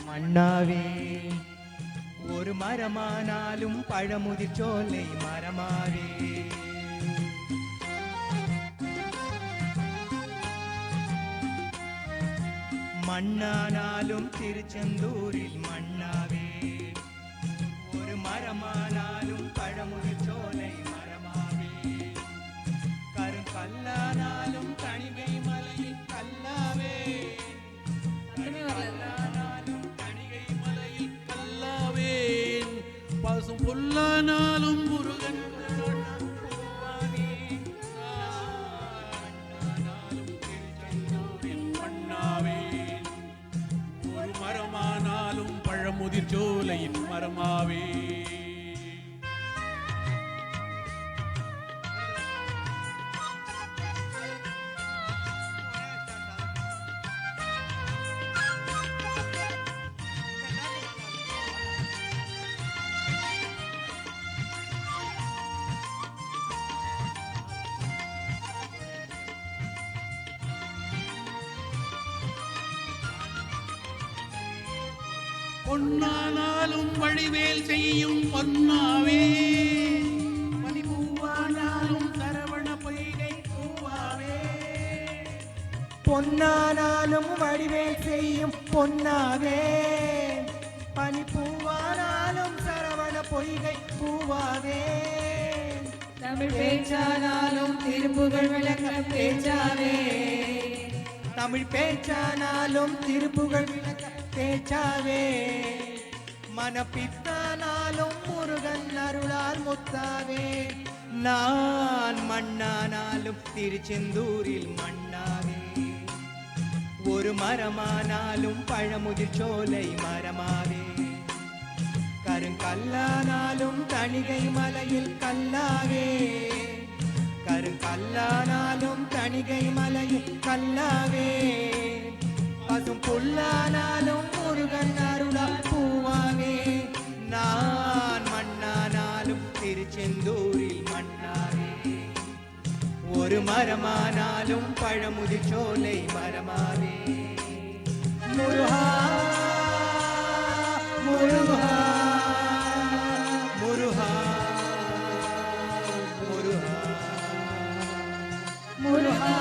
மண்ணாவே ஒரு மரமானாலும் பழமுதிர் சோலை மரமாவே மண்ணானாலும் திருச்செந்தூரில் மண்ணாவே ஒரு மரமானாலும் பழமுதிர் சோலை மரமாவே கருங்கல்லானாலும் கனிகை மலையில் கல்லாவே பாசம் புல்லானாலும் முருகன் மண்ணாவே ஒரு மரமானாலும் பழமுதிர் சோலையின் மரமாவே பொன்னானாலும் வழிவேல் செய்யும் பொன்னாவே மணிப்பூவானாலும் சரவண பொய்கை பூவாவே பொன்னானாலும் வடிவேல் செய்யும் பொன்னாவே பனிப்பூவானாலும் சரவண பொய்கை பூவாவே தமிழ் பேச்சானாலும் திருப்புகழ் விளக்க பேச்சாவே தமிழ் பேச்சானாலும் திருப்புகழ் விளக்க பேச்சாவே மனப்பித்தானாலும் முருகன் அருளால் முத்தாவே நான் மண்ணானாலும் திருச்செந்தூரில் மண்ணாவே ஒரு மரமானாலும் பழமுதிர் சோலை மரமாவே கருங்கல்லானாலும் தணிகை மலையில் கல்லாவே கருங்கல்லானாலும் தணிகை மலையில் கல்லாவே பசும் புல்லானாலும் முருகன் அருளால் பூவாவே நான் மண்ணானாலும் திருச்செந்தூரில் மண்ணாவே ஒரு மரமானாலும் பழமுதிர் சோலை மரமாவே முருகா முருகா முருகா முருகா முருகா